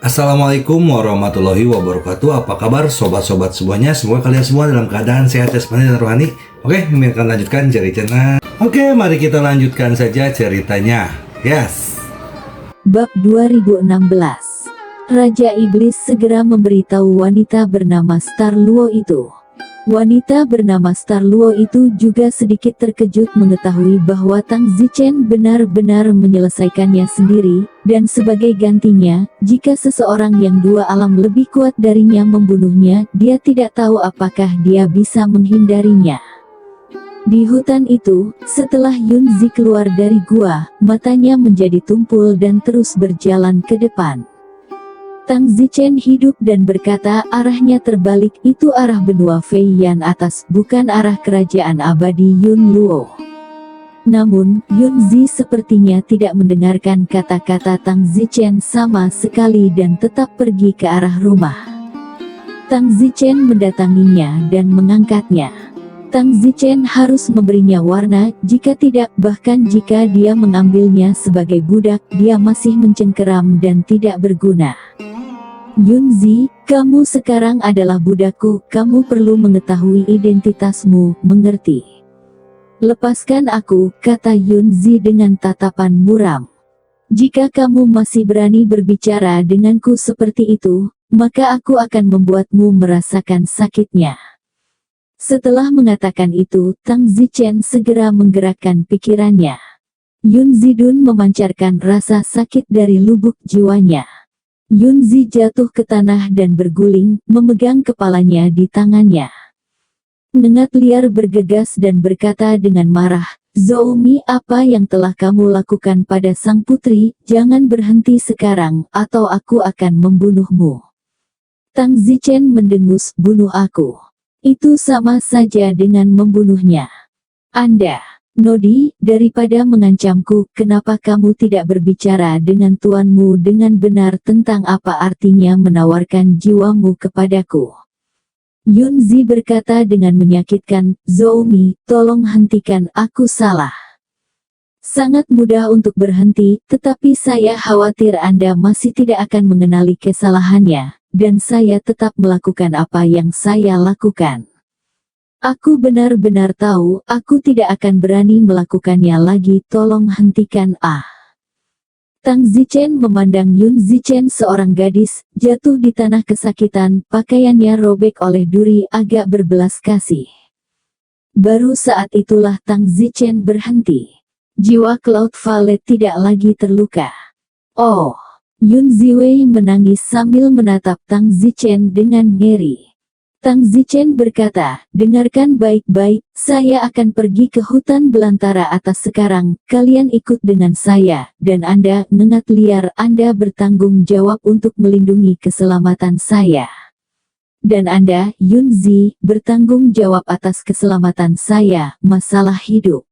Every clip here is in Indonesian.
Assalamualaikum warahmatullahi wabarakatuh. Apa kabar sobat-sobat semuanya? Semoga kalian semua dalam keadaan sehat jasmani dan rohani. Oke, kami akan lanjutkan cerita. Oke, mari kita lanjutkan saja ceritanya. Yes. Bab 2016. Raja Iblis segera memberitahu wanita bernama Starluo itu. Wanita bernama Starluo itu juga sedikit terkejut mengetahui bahwa Tang Zichen benar-benar menyelesaikannya sendiri, dan sebagai gantinya, jika seseorang yang dua alam lebih kuat darinya membunuhnya, dia tidak tahu apakah dia bisa menghindarinya. Di hutan itu, setelah Yunzi keluar dari gua, matanya menjadi tumpul dan terus berjalan ke depan. Tang Zichen hidup dan berkata arahnya terbalik, itu arah benua Fei Yan atas, bukan arah kerajaan abadi Yun Luo. Namun, Yunzi sepertinya tidak mendengarkan kata-kata Tang Zichen sama sekali dan tetap pergi ke arah rumah. Tang Zichen mendatanginya dan mengangkatnya. Tang Zichen harus memberinya warna, jika tidak, bahkan jika dia mengambilnya sebagai budak, dia masih mencengkeram dan tidak berguna. Yunzi, kamu sekarang adalah budakku, kamu perlu mengetahui identitasmu, mengerti? Lepaskan aku, kata Yunzi dengan tatapan muram. Jika kamu masih berani berbicara denganku seperti itu, maka aku akan membuatmu merasakan sakitnya. Setelah mengatakan itu, Tang Zichen segera menggerakkan pikirannya. Yunzi Dun memancarkan rasa sakit dari lubuk jiwanya. Yunzi jatuh ke tanah dan berguling, memegang kepalanya di tangannya. Nengat liar bergegas dan berkata dengan marah, Zoumi, apa yang telah kamu lakukan pada sang putri? Jangan berhenti sekarang, atau aku akan membunuhmu. Tang Zichen mendengus, bunuh aku. Itu sama saja dengan membunuhnya. Anda, Nodi, daripada mengancamku, kenapa kamu tidak berbicara dengan tuanmu dengan benar tentang apa artinya menawarkan jiwamu kepadaku? Yunzi berkata dengan menyakitkan, Zoumi, tolong hentikan, aku salah. Sangat mudah untuk berhenti, tetapi saya khawatir Anda masih tidak akan mengenali kesalahannya, dan saya tetap melakukan apa yang saya lakukan. Aku benar-benar tahu, aku tidak akan berani melakukannya lagi, tolong hentikan. Tang Zichen memandang Yun Zichen seorang gadis, jatuh di tanah kesakitan, pakaiannya robek oleh duri, agak berbelas kasih. Baru saat itulah Tang Zichen berhenti. Jiwa Cloud Violet tidak lagi terluka. Oh, Yun Ziwei menangis sambil menatap Tang Zichen dengan ngeri. Tang Zichen berkata, dengarkan baik-baik, saya akan pergi ke hutan belantara atas sekarang, kalian ikut dengan saya, dan Anda, nengat liar, Anda bertanggung jawab untuk melindungi keselamatan saya. Dan Anda, Yunzi, bertanggung jawab atas keselamatan saya, masalah hidup.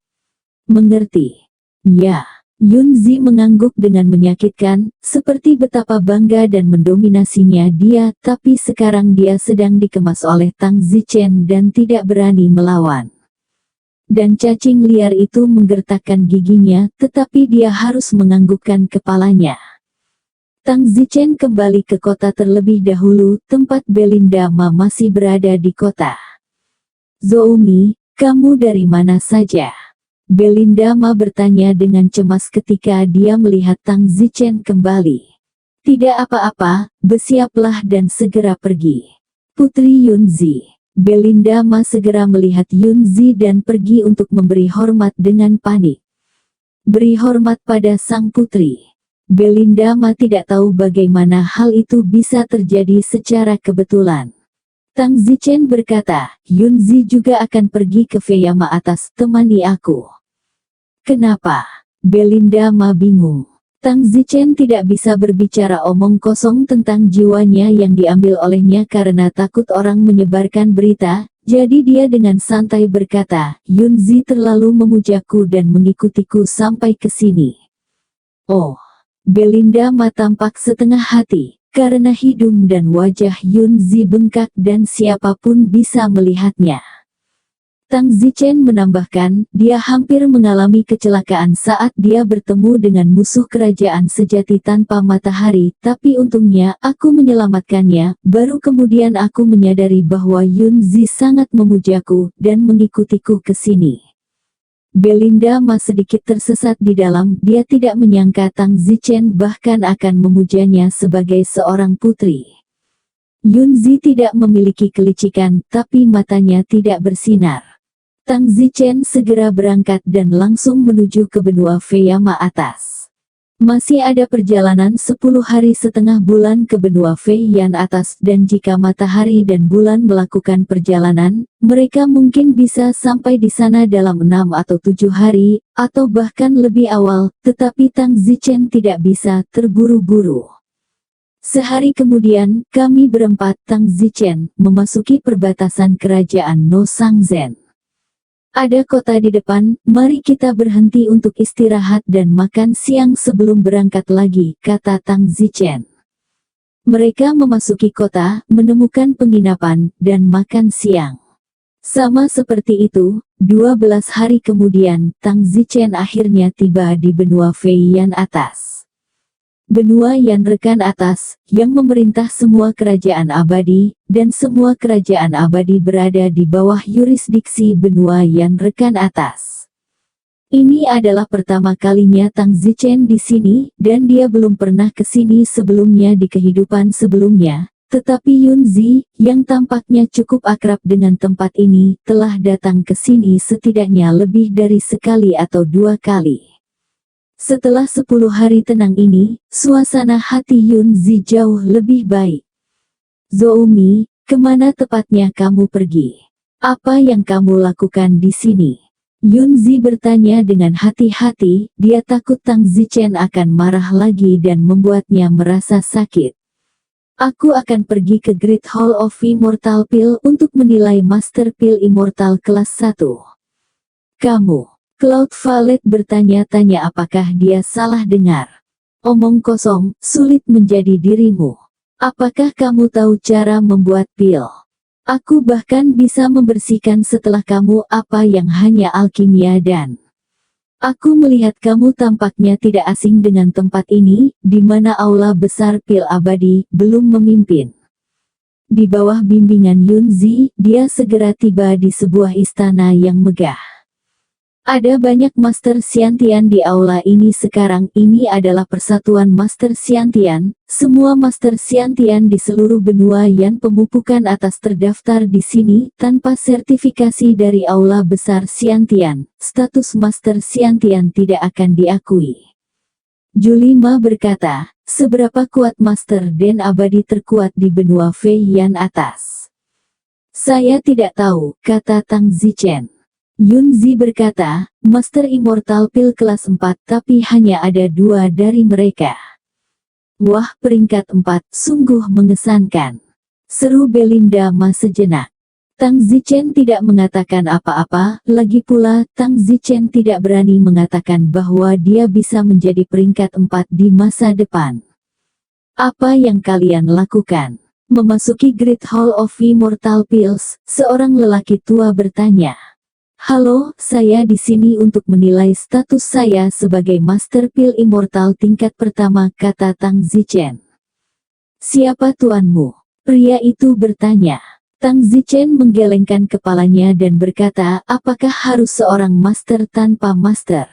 Mengerti? Ya. Yunzi mengangguk dengan menyakitkan, seperti betapa bangga dan mendominasinya dia, tapi sekarang dia sedang dikemas oleh Tang Zichen dan tidak berani melawan. Dan cacing liar itu menggertakkan giginya, tetapi dia harus menganggukkan kepalanya. Tang Zichen kembali ke kota terlebih dahulu, tempat Belinda Ma masih berada di kota. Zoumi, kamu dari mana saja? Belinda Ma bertanya dengan cemas ketika dia melihat Tang Zichen kembali. Tidak apa-apa, bersiaplah dan segera pergi. Putri Yunzi. Belinda Ma segera melihat Yunzi dan pergi untuk memberi hormat dengan panik. Beri hormat pada sang putri. Belinda Ma tidak tahu bagaimana hal itu bisa terjadi secara kebetulan. Tang Zichen berkata, Yunzi juga akan pergi ke Feyama atas, temani aku. Kenapa? Belinda Ma bingung. Tang Zichen tidak bisa berbicara omong kosong tentang jiwanya yang diambil olehnya karena takut orang menyebarkan berita, jadi dia dengan santai berkata, Yunzi terlalu memujaku dan mengikutiku sampai ke sini. Oh, Belinda Ma tampak setengah hati, karena hidung dan wajah Yunzi bengkak dan siapapun bisa melihatnya. Tang Zichen menambahkan, dia hampir mengalami kecelakaan saat dia bertemu dengan musuh kerajaan sejati tanpa matahari, tapi untungnya aku menyelamatkannya. Baru kemudian aku menyadari bahwa Yun Zi sangat memujaku dan mengikutiku ke sini. Belinda masih sedikit tersesat di dalam, dia tidak menyangka Tang Zichen bahkan akan memujanya sebagai seorang putri. Yun Zi tidak memiliki kelicikan, tapi matanya tidak bersinar. Tang Zichen segera berangkat dan langsung menuju ke benua Feyama atas. Masih ada perjalanan 10 hari setengah bulan ke benua Feiyan atas, dan jika matahari dan bulan melakukan perjalanan, mereka mungkin bisa sampai di sana dalam 6 atau 7 hari, atau bahkan lebih awal, tetapi Tang Zichen tidak bisa terburu-buru. Sehari kemudian, kami berempat Tang Zichen memasuki perbatasan kerajaan No Sangzen. Ada kota di depan, mari kita berhenti untuk istirahat dan makan siang sebelum berangkat lagi, kata Tang Zichen. Mereka memasuki kota, menemukan penginapan, dan makan siang. Sama seperti itu, 12 hari kemudian, Tang Zichen akhirnya tiba di benua Feiyan atas. Benua Yan Rekan atas, yang memerintah semua kerajaan abadi, dan semua kerajaan abadi berada di bawah yurisdiksi benua Yan Rekan atas. Ini adalah pertama kalinya Tang Zichen di sini, dan dia belum pernah ke sini sebelumnya di kehidupan sebelumnya. Tetapi Yun Zi, yang tampaknya cukup akrab dengan tempat ini, telah datang ke sini setidaknya lebih dari sekali atau 2 kali. Setelah 10 hari tenang ini, suasana hati Yun Zi jauh lebih baik. Zoumi, kemana tepatnya kamu pergi? Apa yang kamu lakukan di sini? Yun Zi bertanya dengan hati-hati, dia takut Tang Zichen akan marah lagi dan membuatnya merasa sakit. Aku akan pergi ke Great Hall of Immortal Pill untuk menilai Master Pill Immortal kelas 1. Kamu? Cloud Valet bertanya-tanya apakah dia salah dengar. Omong kosong, sulit menjadi dirimu. Apakah kamu tahu cara membuat pil? Aku bahkan bisa membersihkan setelah kamu apa yang hanya alkimia dan... Aku melihat kamu tampaknya tidak asing dengan tempat ini, di mana aula besar pil abadi belum memimpin. Di bawah bimbingan Yun Zi, dia segera tiba di sebuah istana yang megah. Ada banyak Master Xiantian di aula ini sekarang. Ini adalah persatuan Master Xiantian. Semua Master Xiantian di seluruh benua Yan pemupukan atas terdaftar di sini. Tanpa sertifikasi dari aula besar Xiantian, status Master Xiantian tidak akan diakui. Julima berkata, seberapa kuat Master Den abadi terkuat di benua Feiyan atas? Saya tidak tahu, kata Tang Zichen. Yun Zi berkata, Master Immortal Pill kelas 4 tapi hanya ada 2 dari mereka. Wah, peringkat 4, sungguh mengesankan. Seru Belinda sejenak. Tang Zichen tidak mengatakan apa-apa, lagi pula Tang Zichen tidak berani mengatakan bahwa dia bisa menjadi peringkat 4 di masa depan. Apa yang kalian lakukan? Memasuki Great Hall of Immortal Pills, seorang lelaki tua bertanya. Halo, saya di sini untuk menilai status saya sebagai Master Pill Immortal tingkat pertama, kata Tang Zichen. Siapa tuanmu? Pria itu bertanya. Tang Zichen menggelengkan kepalanya dan berkata, apakah harus seorang master tanpa master?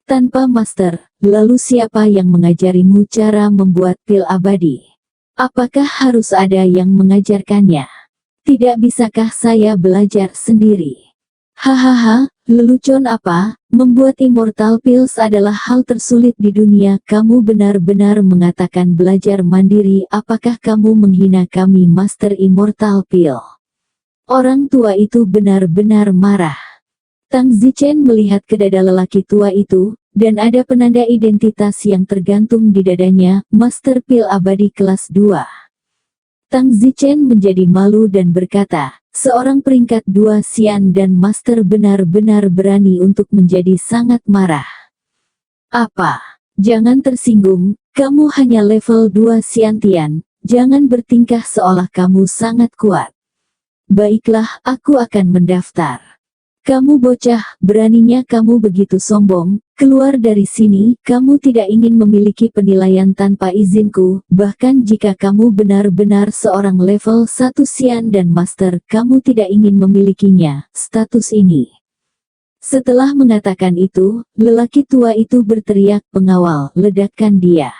Tanpa master, lalu siapa yang mengajarimu cara membuat pil abadi? Apakah harus ada yang mengajarkannya? Tidak bisakah saya belajar sendiri? Hahaha, lelucon apa? Membuat Immortal Pills adalah hal tersulit di dunia. Kamu benar-benar mengatakan belajar mandiri. Apakah kamu menghina kami Master Immortal Pill? Orang tua itu benar-benar marah. Tang Zichen melihat ke dada lelaki tua itu, dan ada penanda identitas yang tergantung di dadanya, Master Pill abadi kelas 2. Tang Zichen menjadi malu dan berkata, seorang peringkat 2 Xian dan Master benar-benar berani untuk menjadi sangat marah. Apa? Jangan tersinggung, kamu hanya level 2 Xiantian, jangan bertingkah seolah kamu sangat kuat. Baiklah, aku akan mendaftar. Kamu bocah, beraninya kamu begitu sombong, keluar dari sini, kamu tidak ingin memiliki penilaian tanpa izinku, bahkan jika kamu benar-benar seorang level 1 Xian dan Master, kamu tidak ingin memilikinya, status ini. Setelah mengatakan itu, lelaki tua itu berteriak, "Pengawal, ledakkan dia."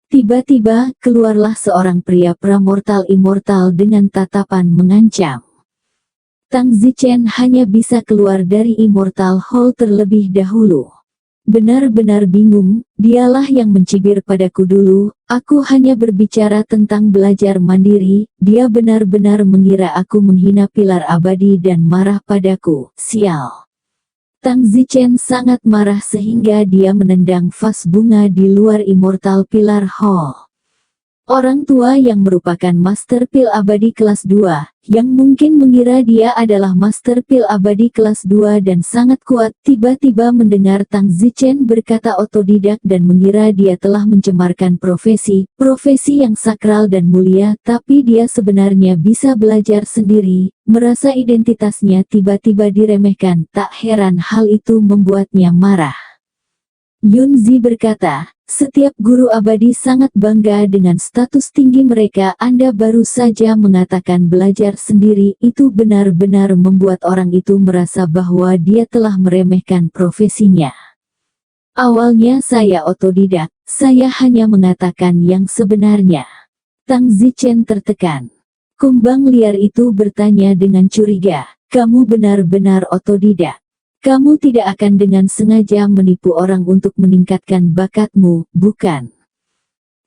Tiba-tiba, keluarlah seorang pria pramortal immortal dengan tatapan mengancam. Tang Zichen hanya bisa keluar dari Immortal Hall terlebih dahulu. Benar-benar bingung, dialah yang mencibir padaku dulu, aku hanya berbicara tentang belajar mandiri, dia benar-benar mengira aku menghina pilar abadi dan marah padaku, sial. Tang Zichen sangat marah sehingga dia menendang vas bunga di luar Immortal Pilar Hall. Orang tua yang merupakan Master Pil Abadi kelas 2, yang mungkin mengira dia adalah Master Pil Abadi kelas 2 dan sangat kuat, tiba-tiba mendengar Tang Zichen berkata otodidak dan mengira dia telah mencemarkan profesi yang sakral dan mulia, tapi dia sebenarnya bisa belajar sendiri, merasa identitasnya tiba-tiba diremehkan, tak heran hal itu membuatnya marah. Yunzi berkata, "Setiap guru abadi sangat bangga dengan status tinggi mereka. Anda baru saja mengatakan belajar sendiri, itu benar-benar membuat orang itu merasa bahwa dia telah meremehkan profesinya. Awalnya saya otodidak, saya hanya mengatakan yang sebenarnya." Tang Zichen tertekan. Kumbang liar itu bertanya dengan curiga, "Kamu benar-benar otodidak? Kamu tidak akan dengan sengaja menipu orang untuk meningkatkan bakatmu, bukan?"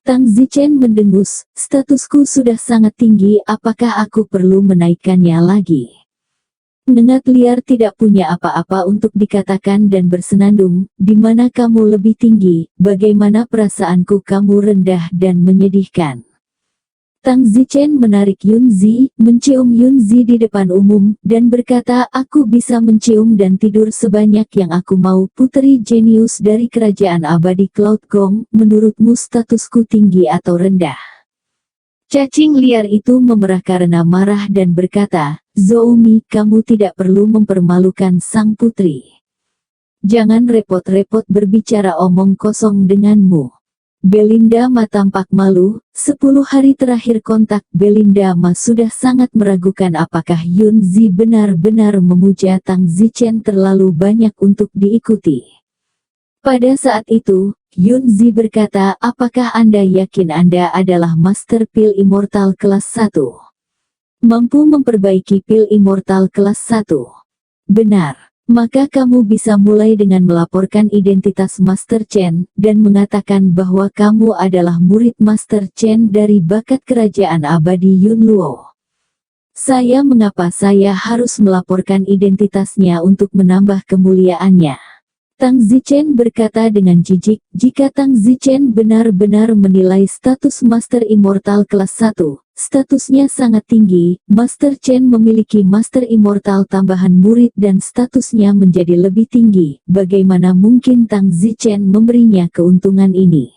Tang Zichen mendengus, "Statusku sudah sangat tinggi, apakah aku perlu menaikkannya lagi?" Nengat liar tidak punya apa-apa untuk dikatakan dan bersenandung, "Di mana kamu lebih tinggi, bagaimana perasaanku kamu rendah dan menyedihkan." Tang Zichen menarik Yunzi, mencium Yunzi di depan umum, dan berkata, "Aku bisa mencium dan tidur sebanyak yang aku mau. Putri jenius dari kerajaan abadi Cloud Gong, menurutmu statusku tinggi atau rendah?" Cacing liar itu memerah karena marah dan berkata, "Zoumi, kamu tidak perlu mempermalukan sang putri. Jangan repot-repot berbicara omong kosong denganmu." Belinda Ma tampak malu. 10 hari terakhir kontak Belinda Ma sudah sangat meragukan apakah Yunzi benar-benar memuja Tang Zichen terlalu banyak untuk diikuti. Pada saat itu, Yunzi berkata, "Apakah Anda yakin Anda adalah Master Pil Immortal kelas 1? Mampu memperbaiki Pil Immortal kelas 1? Benar. Maka kamu bisa mulai dengan melaporkan identitas Master Chen, dan mengatakan bahwa kamu adalah murid Master Chen dari bakat kerajaan abadi Yunluo." Mengapa saya harus melaporkan identitasnya untuk menambah kemuliaannya?" Tang Zichen berkata dengan jijik. Jika Tang Zichen benar-benar menilai status Master Immortal kelas 1, statusnya sangat tinggi, Master Chen memiliki Master Immortal tambahan murid dan statusnya menjadi lebih tinggi, bagaimana mungkin Tang Zichen memberinya keuntungan ini?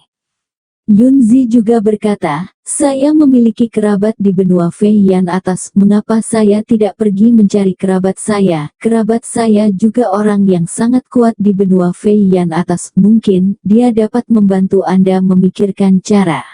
Yunzi juga berkata, "Saya memiliki kerabat di benua Feiyan atas, mengapa saya tidak pergi mencari kerabat saya? Kerabat saya juga orang yang sangat kuat di benua Feiyan atas, mungkin dia dapat membantu Anda memikirkan cara."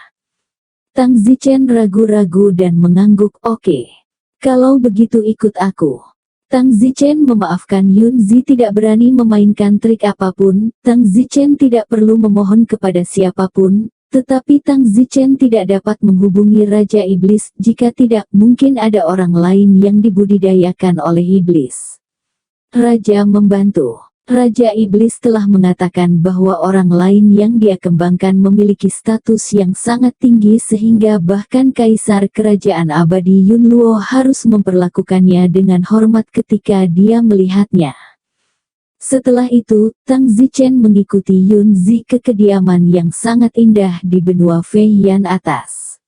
Tang Zichen ragu-ragu dan mengangguk, "Oke. Kalau begitu ikut aku." Tang Zichen memaafkan Yunzi tidak berani memainkan trik apapun. Tang Zichen tidak perlu memohon kepada siapapun. Tetapi Tang Zichen tidak dapat menghubungi Raja Iblis, jika tidak, mungkin ada orang lain yang dibudidayakan oleh iblis. Raja membantu. Raja Iblis telah mengatakan bahwa orang lain yang dia kembangkan memiliki status yang sangat tinggi sehingga bahkan Kaisar Kerajaan Abadi Yunluo harus memperlakukannya dengan hormat ketika dia melihatnya. Setelah itu, Tang Zichen mengikuti Yunzi ke kediaman yang sangat indah di benua Feiyan atas.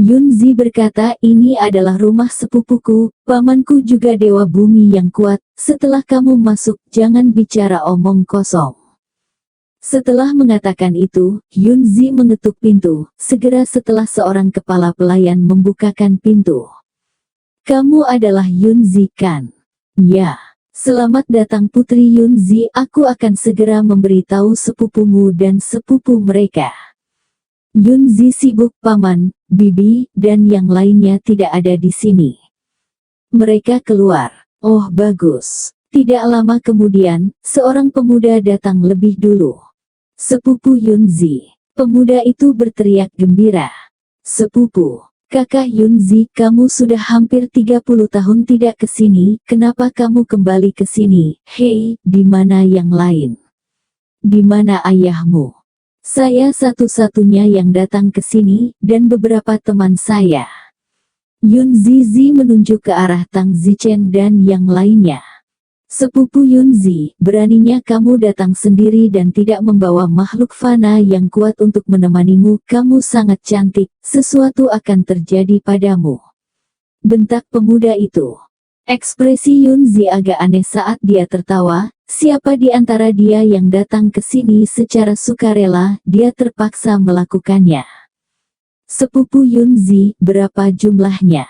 Yunzi berkata, "Ini adalah rumah sepupuku, pamanku juga dewa bumi yang kuat. Setelah kamu masuk, jangan bicara omong kosong." Setelah mengatakan itu, Yunzi mengetuk pintu, segera setelah seorang kepala pelayan membukakan pintu. "Kamu adalah Yunzi kan?" "Ya." Selamat datang Putri Yunzi, aku akan segera memberitahu sepupumu dan sepupu mereka. Yunzi sibuk, paman, bibi, dan yang lainnya tidak ada di sini. Mereka keluar. Oh bagus. Tidak lama kemudian, seorang pemuda datang lebih dulu. Sepupu Yunzi. Pemuda itu berteriak gembira. Sepupu. Kakak Yunzi, kamu sudah hampir 30 tahun tidak ke sini, kenapa kamu kembali ke sini? Hei, di mana yang lain? Di mana ayahmu? Saya satu-satunya yang datang ke sini, dan beberapa teman saya. Yunzi menunjuk ke arah Tang Zichen dan yang lainnya. Sepupu Yunzi, beraninya kamu datang sendiri dan tidak membawa makhluk fana yang kuat untuk menemanimu, kamu sangat cantik, sesuatu akan terjadi padamu. Bentak pemuda itu. Ekspresi Yunzi agak aneh saat dia tertawa, siapa di antara dia yang datang ke sini secara sukarela, dia terpaksa melakukannya. Sepupu Yunzi, berapa jumlahnya?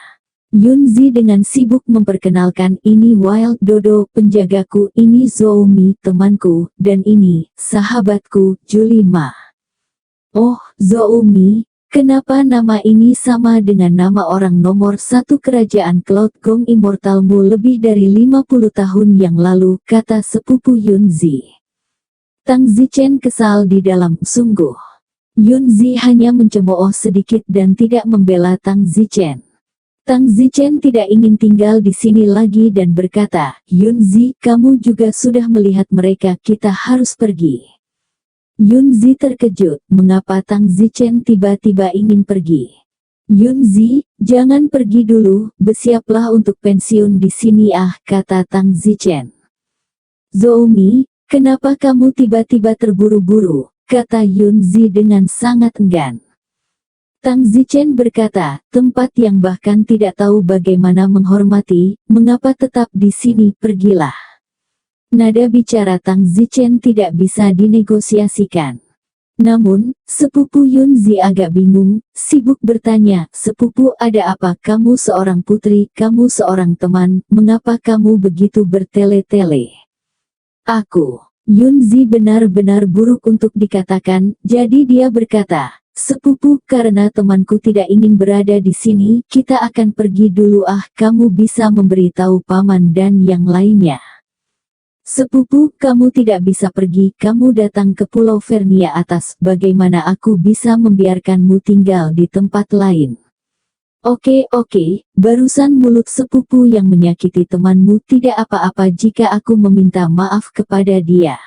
Yunzi dengan sibuk memperkenalkan, ini Wild Dodo, penjagaku, ini Zoumi, temanku, dan ini, sahabatku, Julima. Oh, Zoumi, kenapa nama ini sama dengan nama orang nomor satu kerajaan Cloud Gong Immortalmu lebih dari 50 tahun yang lalu, kata sepupu Yunzi. Tang Zichen kesal di dalam, sungguh. Yunzi hanya mencemooh sedikit dan tidak membela Tang Zichen. Tang Zichen tidak ingin tinggal di sini lagi dan berkata, Yunzi, kamu juga sudah melihat mereka, kita harus pergi. Yunzi terkejut, mengapa Tang Zichen tiba-tiba ingin pergi. Yunzi, jangan pergi dulu, bersiaplah untuk pensiun di sini kata Tang Zichen. Zoumi, kenapa kamu tiba-tiba terburu-buru, kata Yunzi dengan sangat enggan. Tang Zichen berkata, tempat yang bahkan tidak tahu bagaimana menghormati, mengapa tetap di sini, pergilah. Nada bicara Tang Zichen tidak bisa dinegosiasikan. Namun, sepupu Yunzi agak bingung, sibuk bertanya, sepupu ada apa, kamu seorang putri, kamu seorang teman, mengapa kamu begitu bertele-tele? Aku, Yunzi benar-benar buruk untuk dikatakan, jadi dia berkata, sepupu, karena temanku tidak ingin berada di sini, kita akan pergi dulu kamu bisa memberitahu paman dan yang lainnya. Sepupu, kamu tidak bisa pergi, kamu datang ke Pulau Vernia atas, bagaimana aku bisa membiarkanmu tinggal di tempat lain? Oke, barusan mulut sepupu yang menyakiti temanmu tidak apa-apa jika aku meminta maaf kepada dia.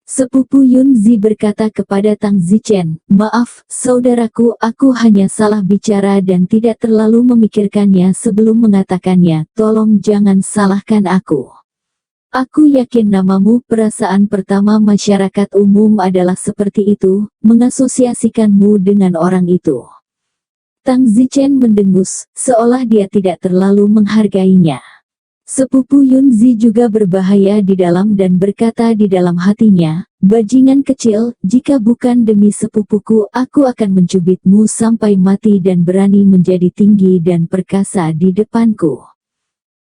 Sepupu Yunzi berkata kepada Tang Zichen, maaf, saudaraku, aku hanya salah bicara dan tidak terlalu memikirkannya sebelum mengatakannya, tolong jangan salahkan aku. Aku yakin namamu, perasaan pertama masyarakat umum adalah seperti itu, mengasosiasikanmu dengan orang itu. Tang Zichen mendengus, seolah dia tidak terlalu menghargainya. Sepupu Yunzi juga berbahaya di dalam dan berkata di dalam hatinya, bajingan kecil, jika bukan demi sepupuku aku akan mencubitmu sampai mati dan berani menjadi tinggi dan perkasa di depanku.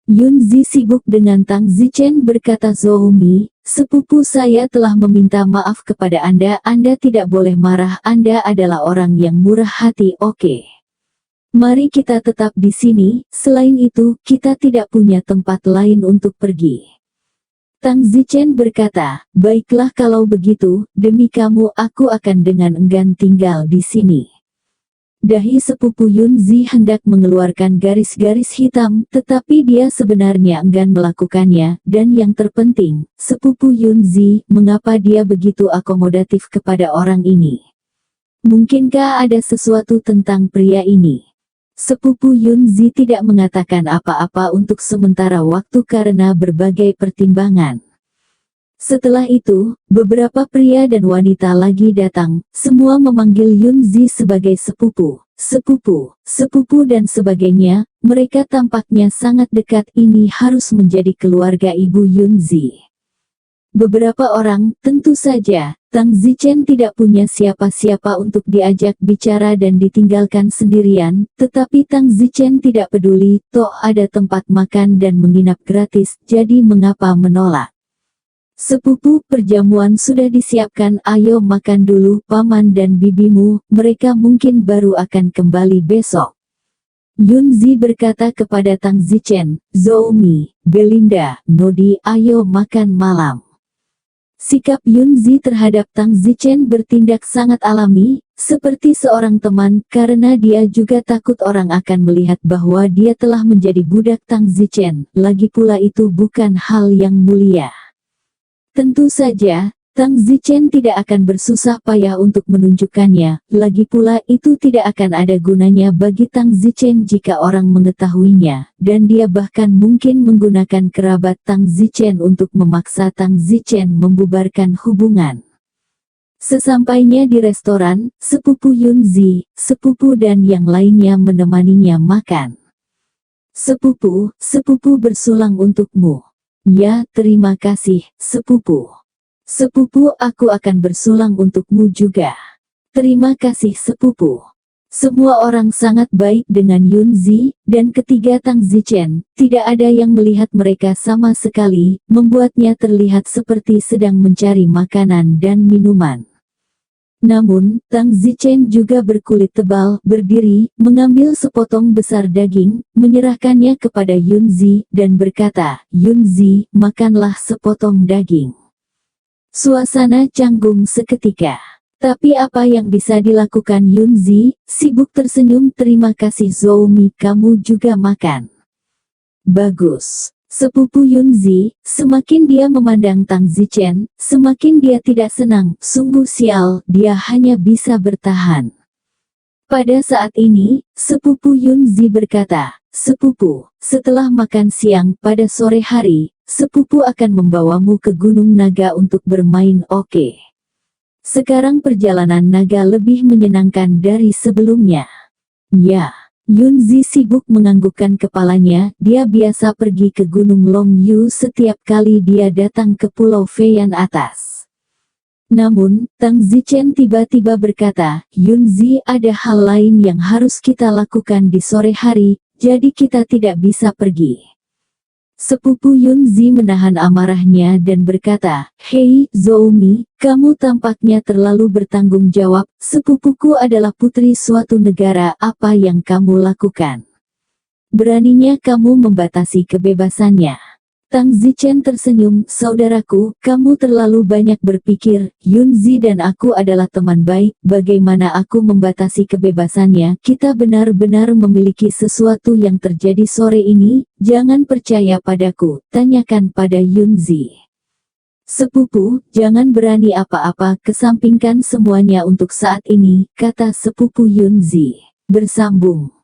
Yunzi sibuk dengan Tang Zichen berkata, Zoumi, sepupu saya telah meminta maaf kepada Anda tidak boleh marah, Anda adalah orang yang murah hati, oke. Mari kita tetap di sini, selain itu, kita tidak punya tempat lain untuk pergi. Tang Zichen berkata, baiklah kalau begitu, demi kamu aku akan dengan enggan tinggal di sini. Dahi sepupu Yunzi hendak mengeluarkan garis-garis hitam, tetapi dia sebenarnya enggan melakukannya, dan yang terpenting, sepupu Yunzi, mengapa dia begitu akomodatif kepada orang ini? Mungkinkah ada sesuatu tentang pria ini? Sepupu Yunzi tidak mengatakan apa-apa untuk sementara waktu karena berbagai pertimbangan. Setelah itu, beberapa pria dan wanita lagi datang, semua memanggil Yunzi sebagai sepupu, sepupu dan sebagainya, mereka tampaknya sangat dekat, ini harus menjadi keluarga ibu Yunzi. Beberapa orang, tentu saja, Tang Zichen tidak punya siapa-siapa untuk diajak bicara dan ditinggalkan sendirian, tetapi Tang Zichen tidak peduli, toh ada tempat makan dan menginap gratis, jadi mengapa menolak? Sepupu, perjamuan sudah disiapkan, ayo makan dulu, paman dan bibimu, mereka mungkin baru akan kembali besok. Yunzi berkata kepada Tang Zichen, Zhou-Mi, Belinda, Nodi, ayo makan malam. Sikap Yunzi terhadap Tang Zichen bertindak sangat alami, seperti seorang teman, karena dia juga takut orang akan melihat bahwa dia telah menjadi budak Tang Zichen, lagi pula itu bukan hal yang mulia. Tentu saja, Tang Zichen tidak akan bersusah payah untuk menunjukkannya, lagi pula itu tidak akan ada gunanya bagi Tang Zichen jika orang mengetahuinya, dan dia bahkan mungkin menggunakan kerabat Tang Zichen untuk memaksa Tang Zichen membubarkan hubungan. Sesampainya di restoran, sepupu Yunzi, sepupu dan yang lainnya menemaninya makan. Sepupu bersulang untukmu. Ya, terima kasih, sepupu. Sepupu, aku akan bersulang untukmu juga. Terima kasih sepupu. Semua orang sangat baik dengan Yunzi, dan ketiga Tang Zichen, tidak ada yang melihat mereka sama sekali, membuatnya terlihat seperti sedang mencari makanan dan minuman. Namun, Tang Zichen juga berkulit tebal, berdiri, mengambil sepotong besar daging, menyerahkannya kepada Yunzi, dan berkata, Yunzi, makanlah sepotong daging. Suasana canggung seketika. Tapi apa yang bisa dilakukan Yunzi, sibuk tersenyum, terima kasih Zhou-Mi, kamu juga makan. Bagus. Sepupu Yunzi, semakin dia memandang Tang Zichen, semakin dia tidak senang, sungguh sial, dia hanya bisa bertahan. Pada saat ini, sepupu Yunzi berkata, sepupu, setelah makan siang pada sore hari, sepupu akan membawamu ke Gunung Naga untuk bermain oke. Sekarang perjalanan naga lebih menyenangkan dari sebelumnya. Ya, Yunzi sibuk menganggukkan kepalanya, dia biasa pergi ke Gunung Longyu setiap kali dia datang ke Pulau Feiyan atas. Namun, Tang Zichen tiba-tiba berkata, Yunzi, ada hal lain yang harus kita lakukan di sore hari, jadi kita tidak bisa pergi. Sepupu Yunzi menahan amarahnya dan berkata, Hei, Zhou-Mi, kamu tampaknya terlalu bertanggung jawab, sepupuku adalah putri suatu negara, apa yang kamu lakukan? Beraninya kamu membatasi kebebasannya. Tang Zichen tersenyum, saudaraku, kamu terlalu banyak berpikir, Yunzi dan aku adalah teman baik, bagaimana aku membatasi kebebasannya, kita benar-benar memiliki sesuatu yang terjadi sore ini, jangan percaya padaku, tanyakan pada Yunzi. Sepupu, jangan berani apa-apa, kesampingkan semuanya untuk saat ini, kata sepupu Yunzi. Bersambung.